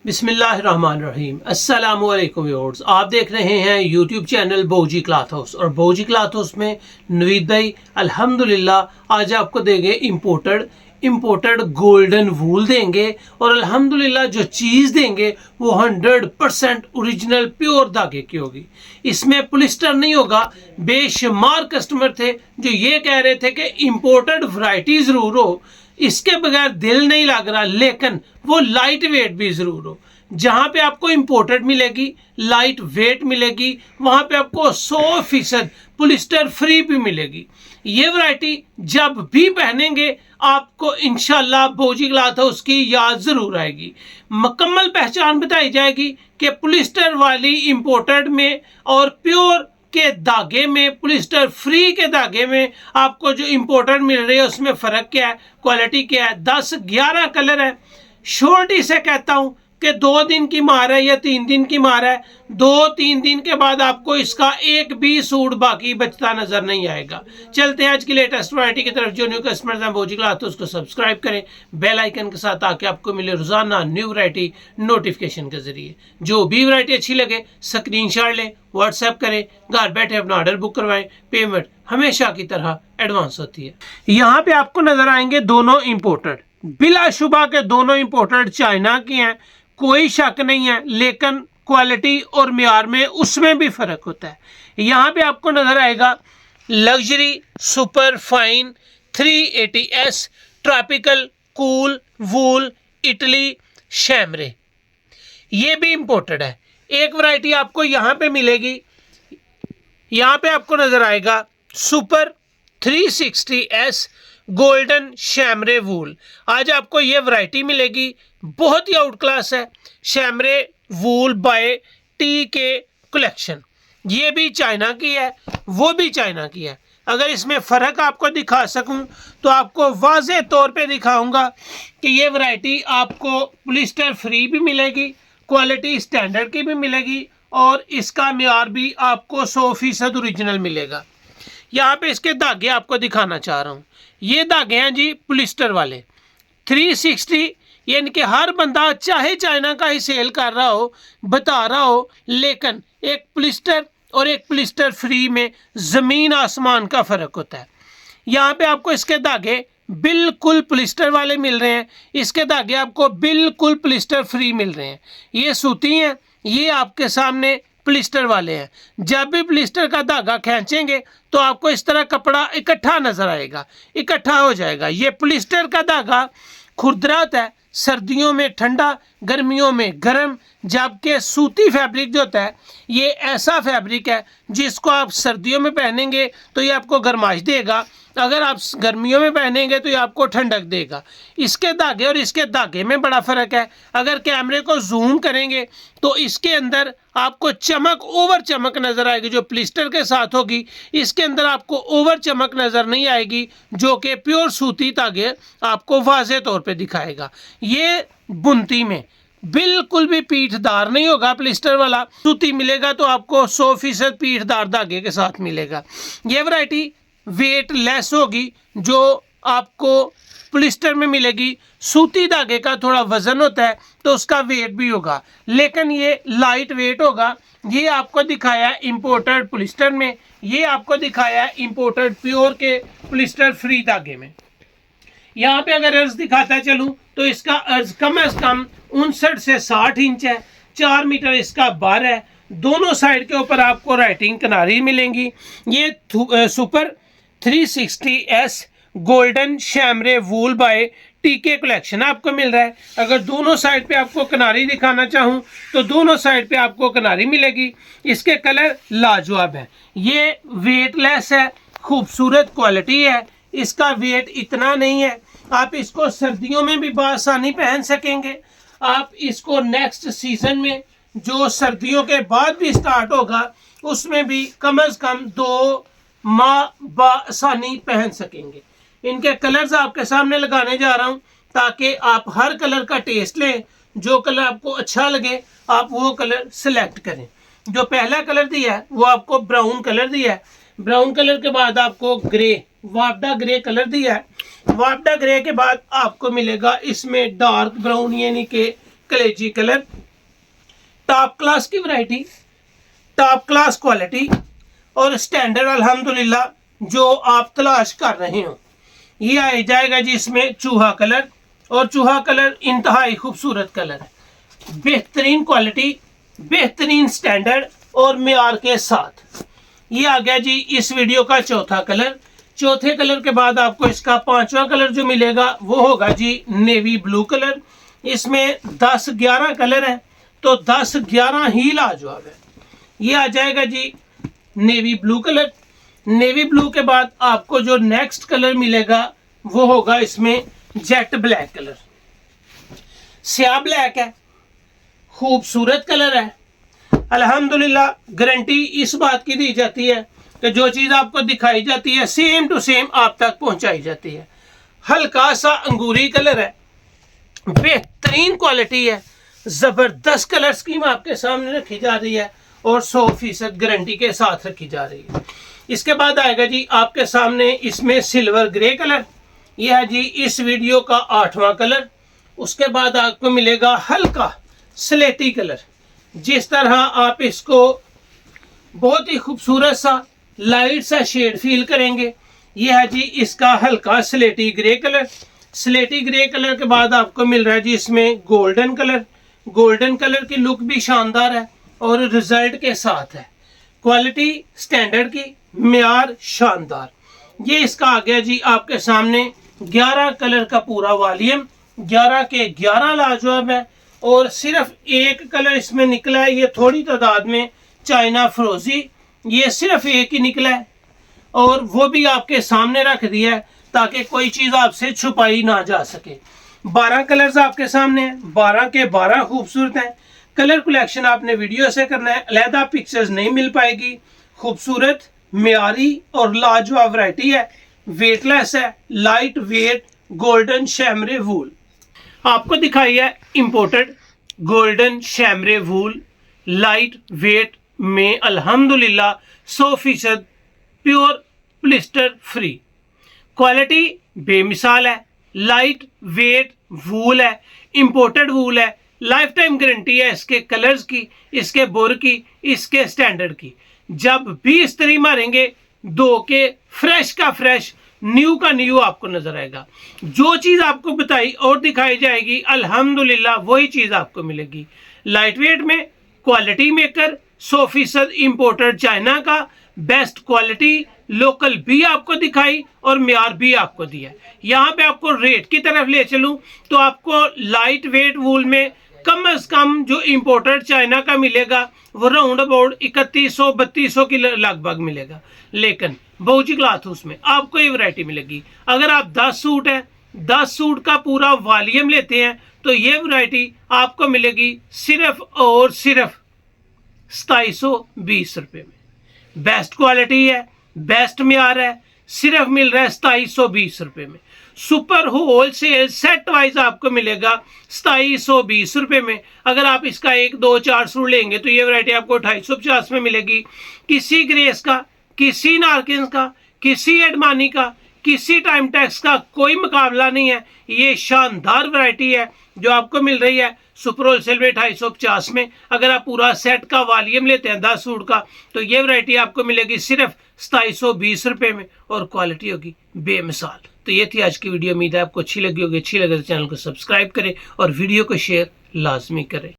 बिस्मिल्लाहिर्रहमानिर्रहीम। अस्सलामुअलैकुम व्यूअर्स, आप देख रहे हैं यूट्यूब चैनल बोजी क्लॉथ हाउस और बोजी क्लॉथ हाउस में नवीद भाई अल्हम्दुलिल्लाह आज आपको देंगे इम्पोर्टेड गोल्डन वूल देंगे और अल्हम्दुलिल्लाह जो चीज़ देंगे वो 100% ओरिजिनल प्योर धागे की होगी। इसमें पॉलिस्टर नहीं होगा। बेशुमार कस्टमर थे जो ये कह रहे थे कि इम्पोर्टेड वैरायटी ज़रूर हो, इसके बगैर दिल नहीं लग रहा, लेकिन वो लाइट वेट भी ज़रूर हो। जहाँ पे आपको इम्पोर्टेड मिलेगी, लाइट वेट मिलेगी, वहाँ पे आपको 100% पॉलिस्टर फ्री भी मिलेगी। ये वैरायटी जब भी पहनेंगे आपको इंशाल्लाह बोजी क्लॉथ हाउस की याद ज़रूर आएगी। मुकम्मल पहचान बताई जाएगी कि पॉलिस्टर वाली इम्पोर्टेड में और प्योर के धागे में, पॉलिस्टर फ्री के धागे में आपको जो इम्पोर्टेड मिल रही है उसमें फ़र्क क्या है, क्वालिटी क्या है। 10-11 कलर है। शॉर्टी से कहता हूँ कि 2 दिन की मार है या 3 दिन की मार है। 2-3 दिन के बाद आपको इसका एक भी सूट बाकी बचता नजर नहीं आएगा। चलते हैं आज की लेटेस्ट वैरायटी की तरफ। जो न्यू कस्टमर्स हैं बोजी क्लॉथ, उसको सब्सक्राइब करें बेल आइकन के साथ, ताकि आपको मिले रोजाना न्यू वैरायटी नोटिफिकेशन के जरिए। जो भी वैरायटी अच्छी लगे स्क्रीनशॉट लें, व्हाट्सएप करें, घर बैठे अपना ऑर्डर बुक करवाएं। पेमेंट हमेशा की तरह एडवांस होती है। यहाँ पे आपको नजर आएंगे दोनों इम्पोर्टेड, बिलाशुबा के दोनों इम्पोर्टेड चाइना की हैं, कोई शक नहीं है, लेकिन क्वालिटी और मियार में उसमें भी फ़र्क होता है। यहाँ पे आपको नज़र आएगा luxury super fine 380S tropical cool wool Italy chambray, ये भी इम्पोर्टेड है। एक वैरायटी आपको यहाँ पे मिलेगी, यहाँ पे आपको नज़र आएगा सुपर 360S गोल्डन शैमरे वूल। आज आपको ये वैरायटी मिलेगी, बहुत ही आउट क्लास है। शैमरे वूल बाय TK कलेक्शन, ये भी चाइना की है, वो भी चाइना की है। अगर इसमें फ़र्क आपको दिखा सकूं तो आपको वाज़े तौर पे दिखाऊंगा कि ये वैरायटी आपको पॉलिस्टर फ्री भी मिलेगी, क्वालिटी स्टैंडर्ड की भी मिलेगी और इसका मियार भी आपको 100% ओरिजिनल मिलेगा। यहाँ पे इसके धागे आपको दिखाना चाह रहा हूँ। ये धागे हैं जी पॉलिस्टर वाले 360, यानी कि हर बंदा चाहे चाइना का ही सेल कर रहा हो, बता रहा हो, लेकिन एक पॉलिस्टर और एक पॉलिस्टर फ्री में ज़मीन आसमान का फ़र्क होता है। यहाँ पे आपको इसके धागे बिल्कुल पॉलिस्टर वाले मिल रहे हैं, इसके धागे आपको बिल्कुल पॉलिस्टर फ्री मिल रहे हैं। ये सूती हैं, ये आपके सामने पॉलिस्टर वाले हैं। जब भी पॉलिस्टर का धागा खींचेंगे तो आपको इस तरह कपड़ा इकट्ठा नजर आएगा, इकट्ठा हो जाएगा। ये पॉलिस्टर का धागा खुरदरा होता है, सर्दियों में ठंडा, गर्मियों में गर्म, जबकि सूती फैब्रिक जो होता है ये ऐसा फैब्रिक है जिसको आप सर्दियों में पहनेंगे तो ये आपको गर्माश देगा, अगर आप गर्मियों में पहनेंगे तो ये आपको ठंडक देगा। इसके धागे और इसके धागे में बड़ा फ़र्क है। अगर कैमरे को जूम करेंगे तो इसके अंदर आपको चमक, ओवर चमक नज़र आएगी जो पॉलिस्टर के साथ होगी। इसके अंदर आपको ओवर चमक नज़र नहीं आएगी जो कि प्योर सूती धागे आपको वाज़े तौर पे दिखाएगा। ये बुनती में बिल्कुल भी पीठदार नहीं होगा, पॉलिस्टर वाला सूती मिलेगा तो आपको 100% पीठदार धागे के साथ मिलेगा। ये वैरायटी वेट लेस होगी जो आपको पॉलिस्टर में मिलेगी। सूती धागे का थोड़ा वजन होता है तो उसका वेट भी होगा, लेकिन ये लाइट वेट होगा। ये आपको दिखाया इम्पोर्टेड पॉलिस्टर में, ये आपको दिखाया इम्पोर्टेड प्योर के पॉलिस्टर फ्री धागे में। यहाँ पे अगर अर्ज दिखाता चलूँ तो इसका अर्ज कम से कम 59 से 60 इंच है, 4 मीटर इसका बार है। दोनों साइड के ऊपर आपको राइटिंग किनारी मिलेंगी। ये सुपर 360S गोल्डन शैमरे वूल बाय TK कलेक्शन आपको मिल रहा है। अगर दोनों साइड पे आपको किनारी दिखाना चाहूँ तो दोनों साइड पे आपको किनारी मिलेगी। इसके कलर लाजवाब है। ये वेटलेस है, खूबसूरत क्वालिटी है, इसका वेट इतना नहीं है। आप इसको सर्दियों में भी बआसानी पहन सकेंगे। आप इसको नेक्स्ट सीजन में जो सर्दियों के बाद भी स्टार्ट होगा उसमें भी कम से कम 2 माह बआसानी पहन सकेंगे। इनके कलर्स आपके सामने लगाने जा रहा हूं ताकि आप हर कलर का टेस्ट लें। जो कलर आपको अच्छा लगे आप वो कलर सिलेक्ट करें। जो पहला कलर दिया है वो आपको ब्राउन कलर दिया है। ब्राउन कलर के बाद आपको ग्रे, वापडा ग्रे कलर दिया है। वापडा ग्रे के बाद आपको मिलेगा इसमें डार्क ब्राउन, यानी कि कलेजी कलर, टॉप क्लास की वैरायटी, टॉप क्लास क्वालिटी और स्टैंडर्ड अल्हम्दुलिल्लाह जो आप तलाश कर रहे हो। ये आ जाएगा जी इसमें चूहा कलर, और चूहा कलर इंतहाई खूबसूरत कलर है, बेहतरीन क्वालिटी, बेहतरीन स्टैंडर्ड और मियार के साथ। ये आ गया जी इस वीडियो का चौथा कलर। चौथे कलर के बाद आपको इसका पांचवा कलर जो मिलेगा वो होगा जी नेवी ब्लू कलर। इसमें 10-11 कलर है, तो 10-11 ही लाजवाब है। ये आ जाएगा जी navy blue colour. Navy blue के बाद आपको जो नेक्स्ट कलर मिलेगा वो होगा इसमें जेट ब्लैक कलर। स्याह ब्लैक है, खूबसूरत कलर है। अल्हम्दुलिल्लाह गारंटी इस बात की दी जाती है कि जो चीज़ आपको दिखाई जाती है सेम टू सेम आप तक पहुंचाई जाती है। हल्का सा अंगूरी कलर है, बेहतरीन क्वालिटी है, ज़बरदस्त कलर स्कीम आपके सामने रखी जा रही है और 100% गारंटी के साथ रखी जा रही है। इसके बाद आएगा जी आपके सामने इसमें सिल्वर ग्रे कलर। यह है जी इस वीडियो का 8वां कलर। उसके बाद आपको मिलेगा हल्का स्लेटी कलर। जिस तरह आप इसको बहुत ही खूबसूरत सा लाइट सा शेड फील करेंगे, यह है जी इसका हल्का स्लेटी ग्रे कलर। स्लेटी ग्रे कलर के बाद आपको मिल रहा है जी इसमें गोल्डन कलर। गोल्डन कलर की लुक भी शानदार है और रिजल्ट के साथ है। क्वालिटी स्टैंडर्ड की, मियार शानदार। ये इसका आ गया जी आपके सामने 11 कलर का पूरा वॉल्यूम। 11 के 11 लाजवाब है और सिर्फ एक कलर इसमें निकला है, ये थोड़ी तादाद में, चाइना फ्रोजी। ये सिर्फ एक ही निकला है और वो भी आपके सामने रख दिया है ताकि कोई चीज़ आपसे छुपाई ना जा सके। 12 कलर्स आपके सामने हैं, 12 के 12 खूबसूरत हैं। कलर कलेक्शन आपने वीडियो से करना है, अलहदा पिक्चर्स नहीं मिल पाएगी। खूबसूरत, मियारी और लाजवाब वैरायटी है, वेटलेस है, लाइट वेट गोल्डन शैमरे वूल। आपको दिखाई है इंपोर्टेड गोल्डन शैमरे वूल, लाइट वेट में अल्हम्दुलिल्लाह 100% प्योर प्लिस्टर फ्री। क्वालिटी बेमिसाल है, लाइट वेट वूल है, इंपोर्टेड वूल है, लाइफ टाइम गारंटी है इसके कलर्स की, इसके बोर की, इसके स्टैंडर्ड की। जब भी इस्त्री मारेंगे दो के फ्रेश का फ्रेश, न्यू का न्यू आपको नजर आएगा। जो चीज आपको बताई और दिखाई जाएगी अल्हम्दुलिल्लाह वही चीज आपको मिलेगी। लाइट वेट में क्वालिटी मेकर, 100% इंपोर्टेड चाइना का, बेस्ट क्वालिटी, लोकल भी आपको दिखाई और म्यार भी आपको दिया। यहाँ पे आपको रेट की तरफ ले चलूँ तो आपको लाइट वेट वूल में कम से कम जो इंपोर्टेड चाइना का मिलेगा वो राउंड अबाउट 3100-3200 के लगभग मिलेगा। लेकिन बहुजी क्लॉथ हाउस में आपको ये वैरायटी मिलेगी। अगर आप 10 सूट है, 10 सूट का पूरा वॉल्यूम लेते हैं तो ये वैरायटी आपको मिलेगी सिर्फ और सिर्फ 2720 रुपये में। बेस्ट क्वालिटी है, बेस्ट म्यार है, सिर्फ मिल रहा है 2720 रुपये में। Super wholesale set wise आपको मिलेगा 2720 रुपये में। अगर आप इसका 1-2-4 सूट लेंगे तो ये वैरायटी आपको 250 में मिलेगी। किसी ग्रेस का, किसी नार्किन का, किसी एडमानी का, किसी टाइम टैक्स का कोई मुकाबला नहीं है। ये शानदार वैरायटी है जो आपको मिल रही है सुपर होलसेल में 250 में। अगर आप पूरा सेट का वॉल्यूम लेते हैं 10 सूट का तो ये वैरायटी आपको मिलेगी सिर्फ 2720 रुपये में और क्वालिटी होगी बेमिसाल। तो ये थी आज की वीडियो। उम्मीद है आपको अच्छी लगी होगी। अच्छी लगे तो चैनल को सब्सक्राइब करें और वीडियो को शेयर लाजमी करें।